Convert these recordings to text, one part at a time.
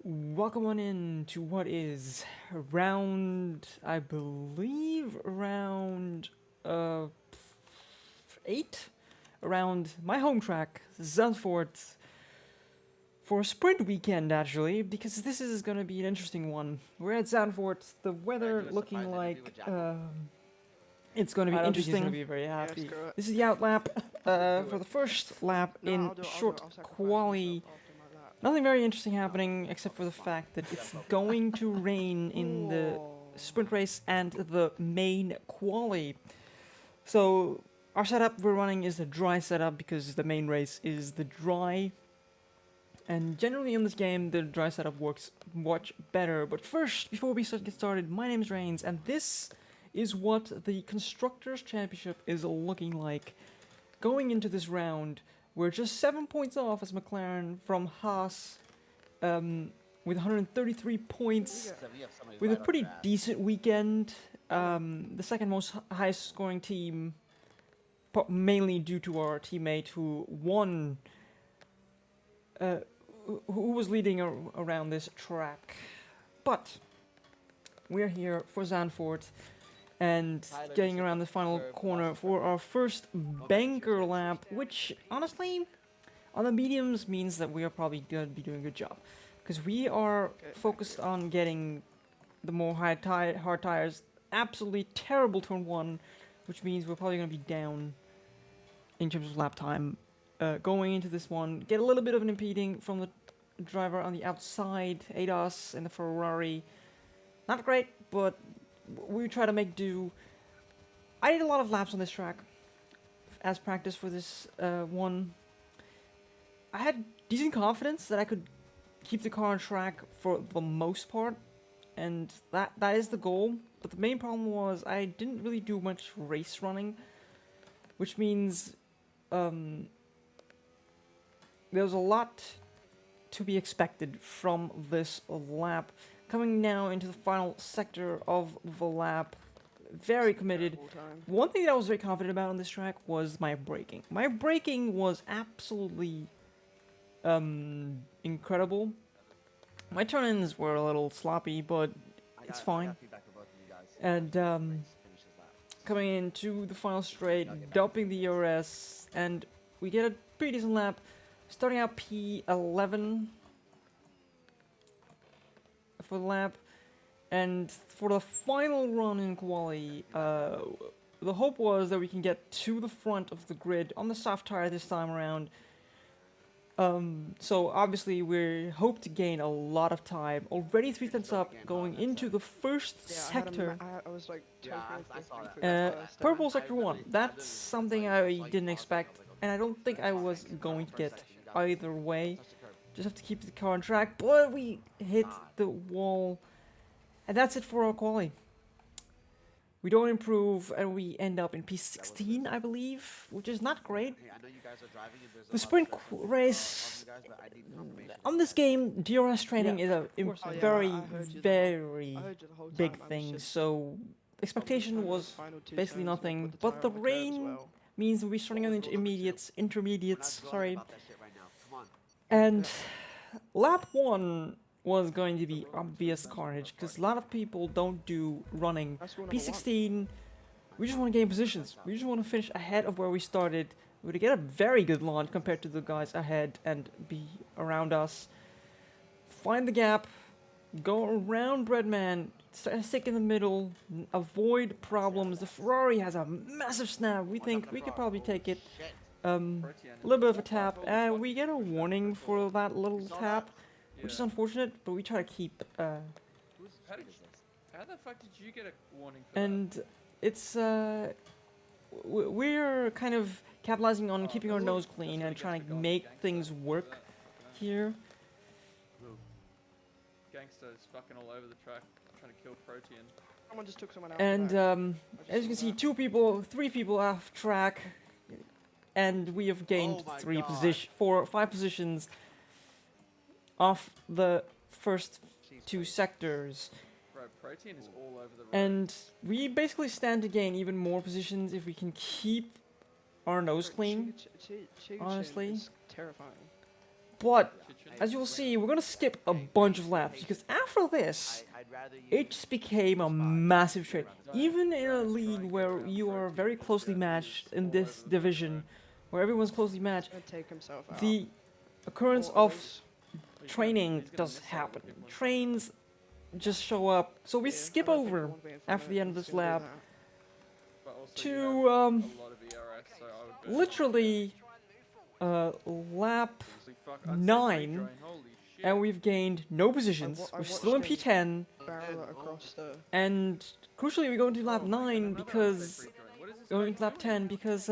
Welcome on in to what is round, I believe, round uh, 8? Around my home track, Zandvoort, for a sprint weekend actually, because this is going to be an interesting one. We're at Zandvoort, the weather looking like it's going to be I don't think he's interesting. gonna be very happy. screw it. This is the out lap for the first lap in short quali. Nothing very interesting happening except for the fact that it's going to rain in the sprint race and the main quali. So our setup we're running is a dry setup because the main race is the dry. And generally in this game the dry setup works much better. But first, before we get started, my name is Reigns and this is what the Constructors Championship is looking like. Going into this round, we're just 7 points off as McLaren from Haas with 133 points, with a pretty decent weekend. The second most highest scoring team, mainly due to our teammate who won, who was leading around this track. But we're here for Zandvoort and getting around the final corner for our first banker lap, which honestly on the mediums means that we are probably going to be doing a good job, because we are focused on getting the more hard tires. Absolutely terrible turn 1, which means we're probably going to be down in terms of lap time going into this one. Get a little bit of an impeding from the driver on the outside, ADAS and the Ferrari. Not great, but we try to make do. I did a lot of laps on this track as practice for this one. I had decent confidence that I could keep the car on track for the most part, and that is the goal. But the main problem was I didn't really do much race running, which means there was a lot to be expected from this lap. Coming now into the final sector of the lap, very committed. One thing that I was very confident about on this track was my braking. My braking was absolutely incredible. My turn-ins were a little sloppy, but it's fine. And coming into the final straight, dumping the ERS, and we get a pretty decent lap, starting out P11 for the lap. And for the final run in quali, the hope was that we can get to the front of the grid on the soft tire this time around. So obviously we hope to gain a lot of time. Already 3 tenths up going into the first sector. I was like, Purple sector 1. That's something I didn't expect, and I don't think I was going to get either way. Just have to keep the car on track, but we hit the wall. And that's it for our quali. We don't improve, and we end up in P16, I believe, which is not great. The sprint race on this game, DRS training is a very, very big thing. So expectation was basically nothing. But the rain means we're starting on intermediates. Sorry. And lap 1 was going to be obvious carnage, because a lot of people don't do running. P16, we just want to gain positions. We just want to finish ahead of where we started. We would get a very good launch compared to the guys ahead and be around us. Find the gap, go around Breadman, stick in the middle, avoid problems. The Ferrari has a massive snap. We think we could probably take it. A little bit of a tap, and we get a warning for that little tap. Which is unfortunate, but we try to keep. How the fuck did you get a warning for and that? It's we're kind of capitalizing on keeping our nose clean and trying to make things work here. Gangsters fucking all over the track, trying to kill Protean. Someone just took someone out. And as you can see, 3 people off track, and we have gained 5 positions off the first 2 sectors. Bro, Protean is all over the road. And we basically stand to gain even more positions if we can keep our nose clean, honestly. It's terrifying. But as you'll see, we're gonna skip a bunch of laps because after this, it just became a massive trade. Even in a league where you are very closely matched in this division, where everyone's closely matched, Gonna take himself out. the occurrence Or of others. training does happen. Trains just show up, so we Yeah, skip I don't think over the one being after the end of is this gonna do lap that. But also to you have a lot of ERS, so I would bet literally lap seriously, fuck, 9, unsafe redrain, holy shit. and we've gained no positions. I We're still in watched P10, him barrel it across the. and crucially we go into lap Oh my God, 9 another because unsafe redrain. What is this going guy into lap doing? 10 because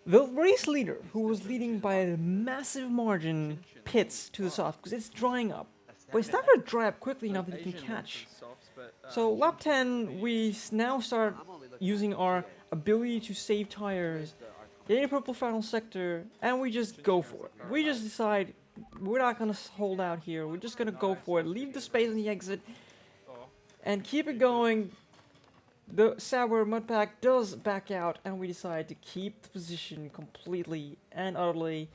the race leader, who was leading by a massive margin, pits to the soft because it's drying up. But it's not going to dry up quickly enough that he can Asian catch. nonsense softs, but, So lap Chin 10, we now start using our ability to save tires, getting a purple final sector, and we just go for it. We just decide we're not going to hold out here. We're just going to go for it, leave the space on the exit, oh, and keep it going. The Sour Mudpack does back out, and we decide to keep the position completely and utterly,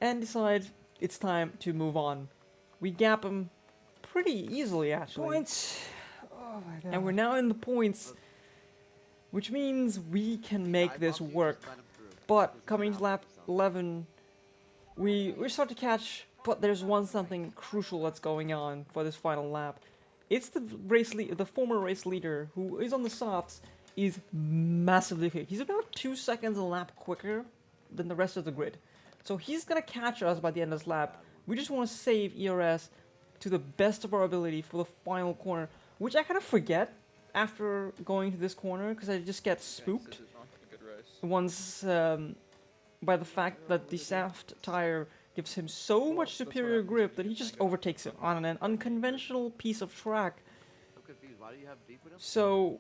and decide it's time to move on. We gap him pretty easily, actually. Points! Oh my god. And we're now in the points, which means we can make this work. But coming to lap 11, we start to catch, but there's something crucial that's going on for this final lap. It's the former race leader who is on the softs is massively quick. He's about 2 seconds a lap quicker than the rest of the grid. So he's gonna catch us by the end of this lap. We just want to save ERS to the best of our ability for the final corner, which I kind of forget after going to this corner because I just get spooked this is not a good race. once by the fact that the soft tire gives him so much superior grip that he just overtakes it on an unconventional piece of track. So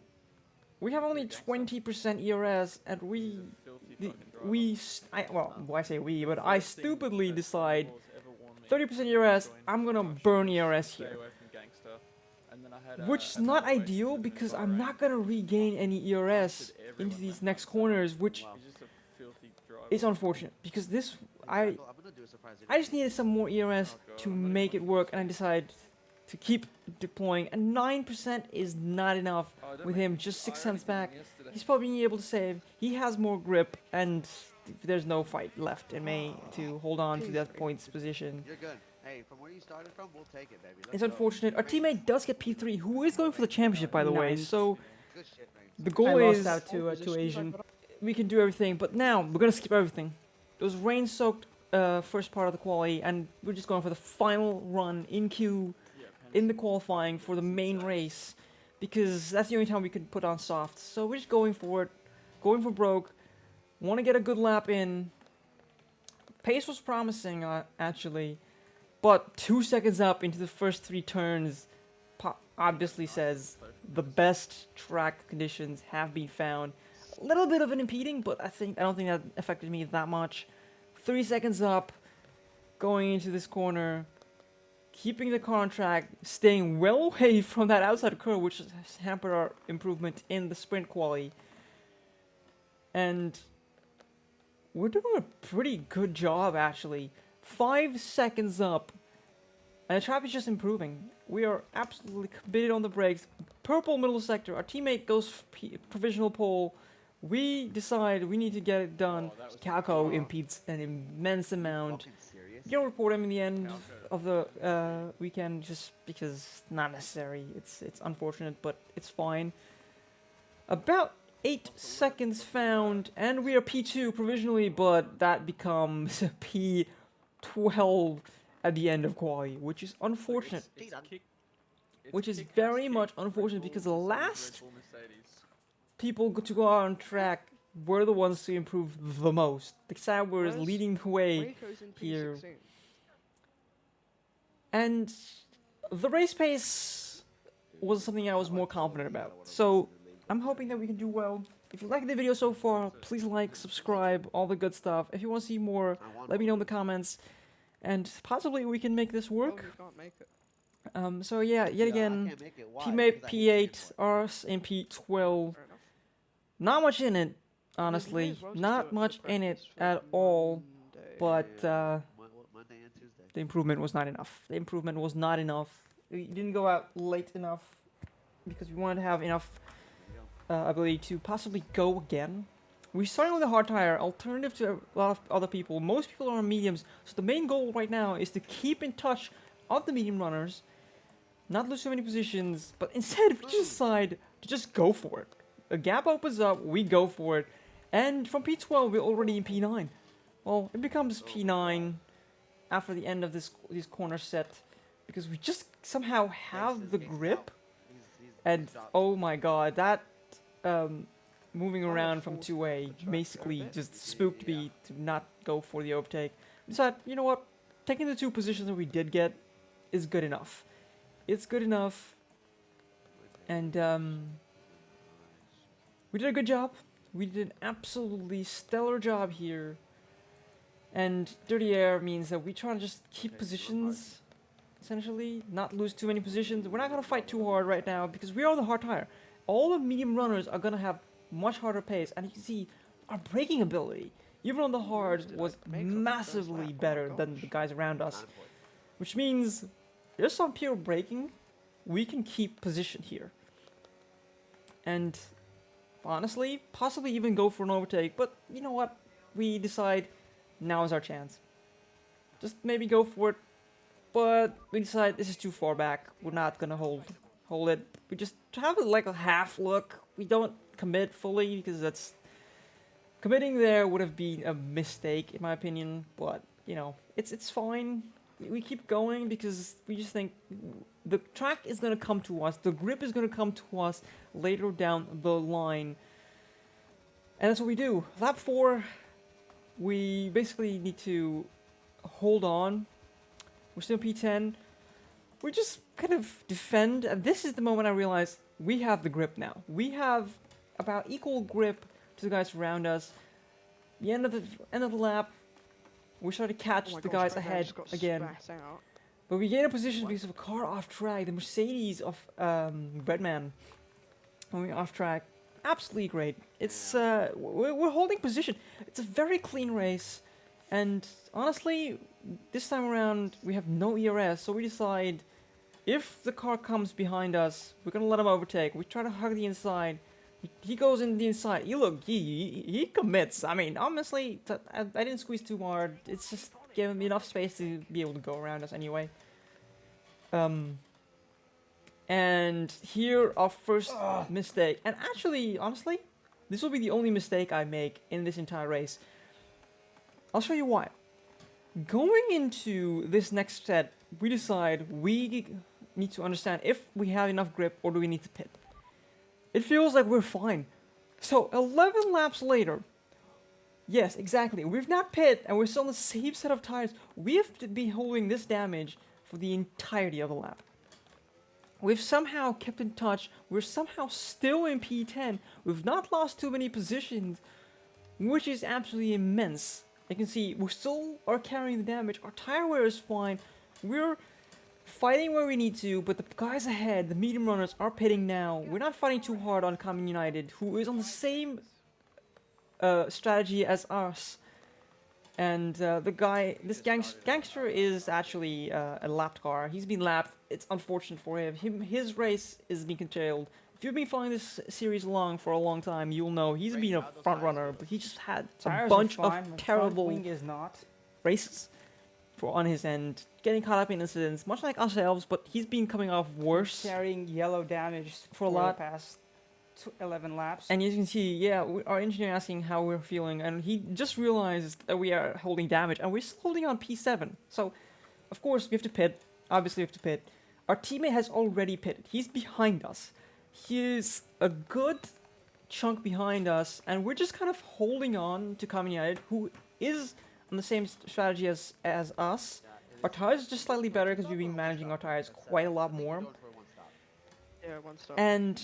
we have only 20% ERS, and I say we, but I stupidly decide 30% ERS. I'm gonna burn ERS here, which is not ideal because I'm not gonna regain any ERS into these next corners, which is unfortunate because this I just needed some more ERS to make it work, and I decided to keep deploying. And 9% is not enough with him just 6 cents back. He's probably being able to save. He has more grip, and there's no fight left in me to hold on to that points position. You're good. Hey, from where you started from, we'll take it, baby. It's unfortunate. Our teammate does get P3, who is going for the championship, by the way. Ninth. So Good shit, man. the I goal lost is out to Asian. we can do everything, but now we're gonna skip everything. It was rain-soaked first part of the quali, and we're just going for the final run in queue in the qualifying for the main race, because that's the only time we can put on softs. So we're just going for it, going for broke. Want to get a good lap in. Pace was promising, actually, but 2 seconds up into the first 3 turns obviously says the best track conditions have been found. A little bit of an impeding, but I don't think that affected me that much. 3 seconds up, going into this corner, keeping the car on track, staying well away from that outside curve, which has hampered our improvement in the sprint quali. And we're doing a pretty good job, actually. 5 seconds up, and the trap is just improving. We are absolutely committed on the brakes. Purple middle sector, our teammate goes provisional pole. We decide we need to get it done. Calco impedes an immense amount. You don't report him in the end of the weekend just because it's not necessary. It's unfortunate, but it's fine. About 8 seconds found, and we are P2 provisionally, but that becomes P12 at the end of quali, which is unfortunate. Which is very much unfortunate because the last people to go out on track were the ones to improve the most. The Sauber is leading the way here. And the race pace was something I was more confident about. So I'm hoping that we can do well. If you like the video so far, please like, subscribe, all the good stuff. If you want to see more, let me know in the comments. And possibly we can make this work. So yeah, yet again, teammate P8, ours in P12. Not much in it, honestly. Not much in it at all. but Monday and Tuesday. the improvement was not enough. The improvement was not enough. We didn't go out late enough because we wanted to have enough There you go. ability to possibly go again. We're starting with a hard tire, alternative to a lot of other people. Most people are on mediums, so the main goal right now is to keep in touch of the medium runners, not lose too many positions, but instead we just decide to just go for it. A gap opens up, we go for it, and from P12 we're already in P9. Well, it becomes P9 after the end of this corner set, because we just somehow have the grip, and oh my god, that moving around from 2A basically just spooked me to not go for the overtake. We decided, you know what, taking the 2 positions that we did get is good enough. It's good enough, and we did a good job. We did an absolutely stellar job here. And dirty air means that we try to just keep positions, essentially, not lose too many positions. We're not going to fight too hard right now because we are on the hard tire. All the medium runners are going to have much harder pace, and you can see our braking ability, even on the hard, was massively better than the guys around us. Which means, there's some pure braking, we can keep position here. And honestly, possibly even go for an overtake, but you know what? We decide now is our chance. Just maybe go for it, but we decide this is too far back. We're not gonna hold it. We just have like a half look. We don't commit fully because that's committing there would have been a mistake in my opinion. But you know, it's fine. We keep going because we just think the track is gonna come to us. The grip is gonna come to us later down the line, and that's what we do. Lap 4. We basically need to hold on. We're still P10. We just kind of defend, and this is the moment I realized we have the grip now. We have about equal grip to the guys around us. The end of the lap, we start to catch the guys ahead again. But we gain a position because of a car off track, the Mercedes of Breadman. When we're off track, absolutely great. It's we're holding position. It's a very clean race, and honestly, this time around we have no ERS, so we decide if the car comes behind us, we're gonna let him overtake. We try to hug the inside. He goes in the inside. He commits. I mean, honestly, I didn't squeeze too hard. It's just giving me enough space to be able to go around us anyway. And here our first mistake. And actually, honestly, this will be the only mistake I make in this entire race. I'll show you why. Going into this next set, we decide we need to understand if we have enough grip or do we need to pit. It feels like we're fine. So 11 laps later, yes, exactly, we've not pit and we're still on the same set of tires. We have to be holding this damage for the entirety of the lap. We've somehow kept in touch. We're somehow still in P10. We've not lost too many positions, which is absolutely immense. You can see we still are carrying the damage. Our tire wear is fine. We're fighting where we need to, but the guys ahead, the medium runners, are pitting now. We're not fighting too hard on Common United, who is on the same strategy as us. And the guy, this gangster is actually a lapped car. He's been lapped. It's unfortunate for him. His race is being curtailed. If you've been following this series along for a long time, you'll know he's been a front runner, but he just had a bunch of terrible races on his end, getting caught up in incidents, much like ourselves. But he's been coming off worse, carrying yellow damage for a lot. The past 11 laps. And as you can see, yeah, our engineer asking how we're feeling, and he just realized that we are holding damage, and we're still holding on P7. So, of course, we have to pit. Obviously, we have to pit. Our teammate has already pitted. He's behind us. He is a good chunk behind us, and we're just kind of holding on to Common United, who is on the same strategy as us. Our tires are just slightly better because we've been managing our tires quite a lot more. Yeah, one stop. And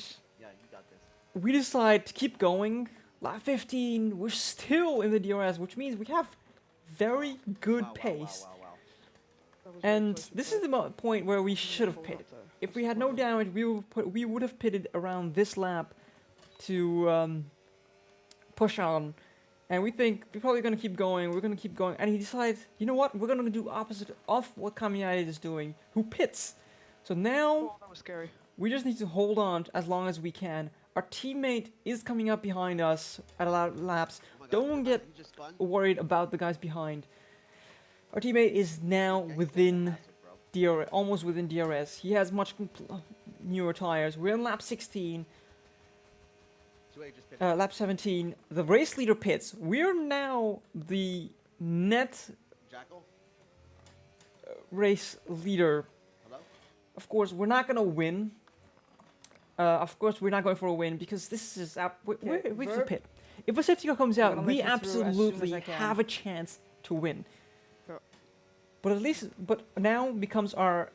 we decide to keep going. Lap 15, we're still in the DRS, which means we have very good pace. And this is the point where we should have pitted. If we had no damage, we would have pitted around this lap to push on And we think we're probably gonna keep going. We're gonna keep going. And he decides, you know what? We're gonna do opposite of what Kamen United is doing, who pits. So now Oh, that was scary. we just need to hold on as long as we can. Our teammate is coming up behind us at a lot of laps. Oh my God, Don't get you just spun? worried about the guys behind. Our teammate is now Gangsta within classic, bro. DRS, almost within DRS. He has much newer tires. We're in lap 16, 2A just pitched. lap 17. The race leader pits. We're now the net Jackal? race leader. Hello? Of course, we're not gonna win. Of course, we're not going for a win because this is which is the Verb. pit. If a safety car comes I'm out, gonna we let you through as soon as absolutely I can. have a chance to win. Yep. But at least, but now becomes our,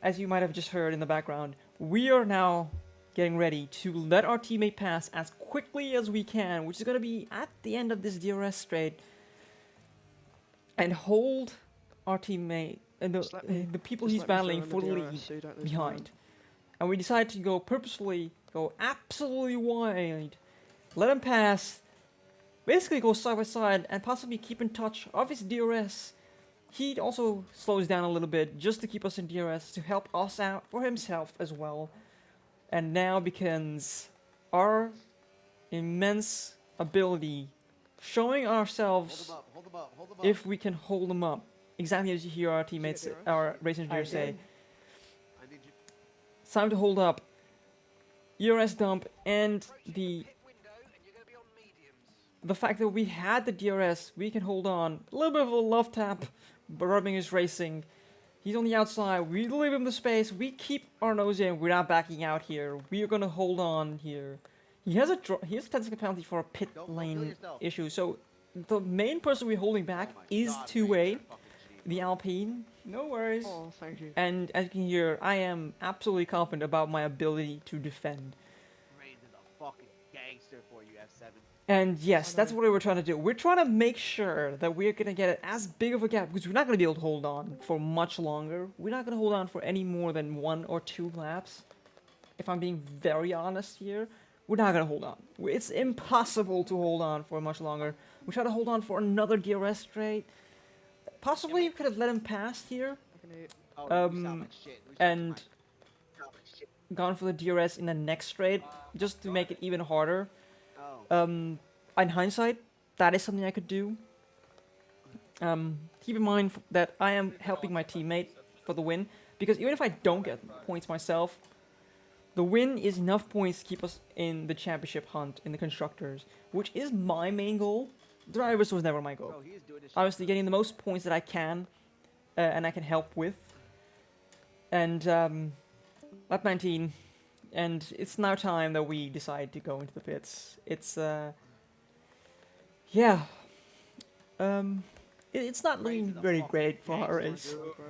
as you might have just heard in the background, we are now getting ready to let our teammate pass as quickly as we can, which is going to be at the end of this DRS straight, and hold our teammate and Just let me- the people Just he's let me through battling on for the DRS lead so you don't lose behind. ground. And we decided to go purposefully, go absolutely wide, let him pass, basically go side by side and possibly keep in touch of his DRS. He also slows down a little bit just to keep us in DRS, to help us out for himself as well. And now begins our immense ability, showing Hold ourselves him up, hold him up, hold him up. if we can hold them up. Exactly as you hear our teammates, DRS? our race I engineers say. did. I need you. It's time to hold up. ERS dump and the fact that we had the DRS, we can hold on. A little bit of a love tap, but Rubbing is racing. He's on the outside. We leave him the space. We keep our nose in. We're not backing out here. We are gonna hold on here. He has a technical penalty for a pit Don't kill lane yourself. issue. So the main person we're holding back Oh my is God, 2A, Rain, you're a fucking G, the bro. Alpine. No worries. Oh, thank you. And as you can hear, I am absolutely confident about my ability to defend. Rain is a fucking gangster for you, F7. And yes, I that's know. what we were trying to do. We're trying to make sure that we're going to get as big of a gap, because we're not going to be able to hold on for much longer. We're not going to hold on for any more than 1 or 2 laps. If I'm being very honest here, we're not going to hold on. It's impossible to hold on for much longer. We try to hold on for another DRS straight. Possibly we could have let him pass here, I can hear you. Oh, you sound Um, like shit. We sound and like shit. gone for the DRS in the next straight, just to make it even harder. Oh. In hindsight, that is something I could do. Keep in mind that I am helping my teammate for the win, because even if I don't get points myself, the win is enough points to keep us in the championship hunt in the constructors, which is my main goal. Drivers was never my goal. Bro, he is doing this shit. Obviously, getting the most points that I can, and I can help with. And lap 19, and it's now time that we decide to go into the pits. It's yeah, it's not Rain looking is a very fucking great for our gangster, race, Bro,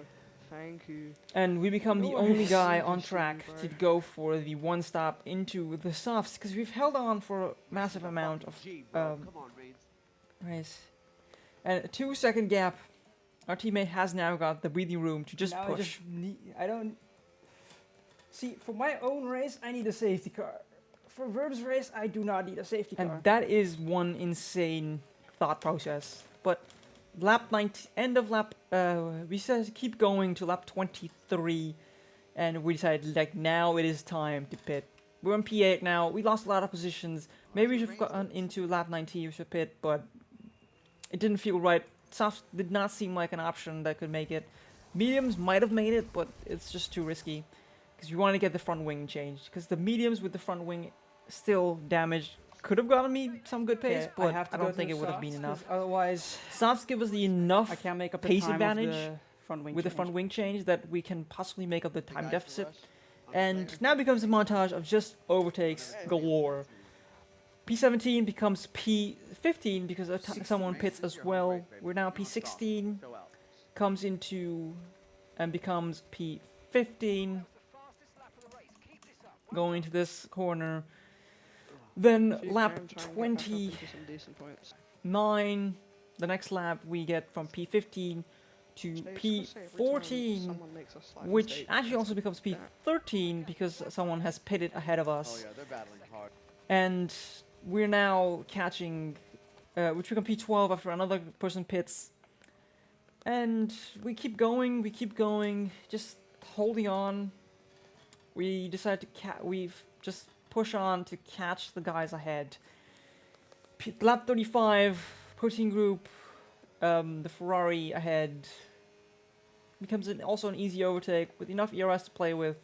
Thank you. and we become the No only worries. guy Thank on you, track bro. to go for the one stop into the softs, because we've held on for a massive He's a amount fucking of G, bro. um, Come on, Reigns. race. And a 2-second gap. Our teammate has now got the breathing room to just Now push. I don't... See, for my own race, I need a safety car. For Verb's race, I do not need a safety car. And that is one insane thought process. But lap 19, end of lap, we said keep going to lap 23, and we decided like now it is time to pit. We're on P8 now. We lost a lot of positions. Maybe we should have gotten into lap 19 we should pit, but it didn't feel right. Soft did not seem like an option that could make it. Mediums might have made it, but it's just too risky. Because we want to get the front wing changed. Because the mediums with the front wing still damaged could have gotten me some good pace, Okay, but have to I go don't to think the it would have been softs, enough. 'cause otherwise, Softs give us the enough I can't make up the pace time advantage of the front wing with the change. front wing change that we can possibly make up the You time guys deficit. rush. And now becomes a montage of just overtakes galore. P17 becomes P15 because someone pits as well. We're now P16, Go out. comes into and becomes P15, going into this corner. Then If you lap can, try and get back up 29, into some decent points. the next lap we get from P15 to Chase, I say every time P14, someone makes a slight which mistake, actually that's also becomes that. P13 because someone has pitted ahead of Oh us. yeah, they're battling hard. And we're now catching which we can P12 after another person pits. And we keep going, just holding on. We decide to we've just push on to catch the guys ahead. Lap 35, protein group, the Ferrari ahead. Becomes also an easy overtake with enough ERS to play with.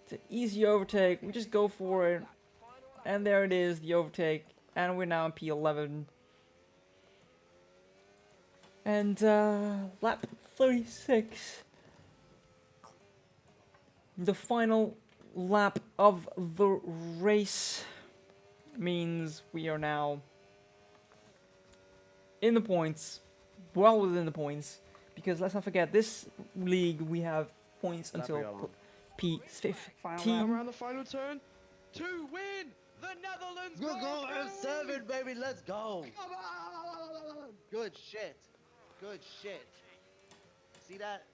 It's an easy overtake, we just go for it. And there it is, the overtake. And we're now in P11. And lap 36. The final lap of the race means we are now in the points, well within the points, because let's not forget, this league we have points until P15. Around the final turn to win the Netherlands. Good goal, Grand Prix! F7, baby. Let's go. Come on! Good shit. Good shit. See that?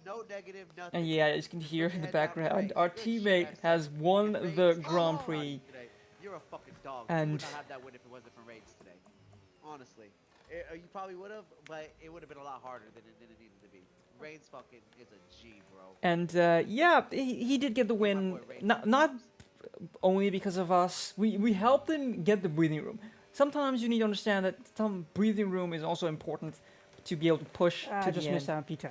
No negative, nothing. And yeah, as you can hear in the background, our Good teammate shit, has F7. won Raids, the come Grand on Prix. today. You're a fucking dog. And- You would not have that win if it wasn't for raids today. Honestly. You probably would have, but it would have been a lot harder than it needed to be. Raids fucking is a G, bro. And yeah, he did get the win, not only because of us. We helped him get the breathing room. Sometimes you need to understand that some breathing room is also important to be able to push I to just the missed end. out on P10.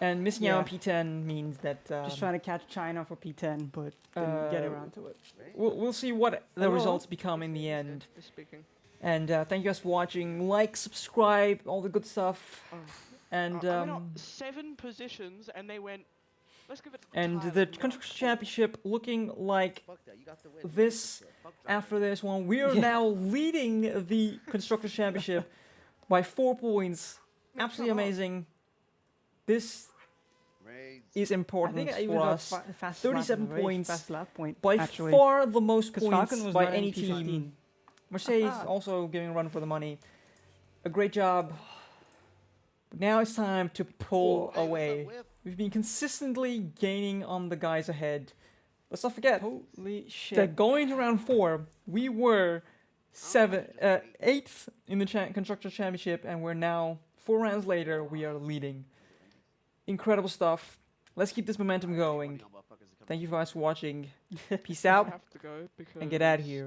And missing out on Yeah. P10 means that Just trying to catch China for P10, but didn't get around to it. we'll see what the Hello? results become in the end. Just speaking. And thank you guys for watching. Like, subscribe, all the good stuff. Oh. And I went up 7 positions and they went, let's give it to and Tyler the from Constructors Round Championship looking like Fuck that. You got the win. this. Fuck John After this one, we are now leading the Constructors Championship by 4 points. Absolutely amazing. This Raids. is I important think I for even got us. fast 37 lap of the race, points. Fast lap point. By actually. far the most Because points Falcon was by not in any P15. team. Mercedes Ah. also giving a run for the money. A great job. But now it's time to pull Hey, what's away. up, Whip? We've been consistently gaining on the guys ahead. Let's not forget Holy shit. that going to round 4, we were 8th in the Constructors Championship, and we're now 4 rounds later. We are leading. Incredible stuff. Let's keep this momentum going. Thank you guys for watching. Peace I out have to go because and get out of here.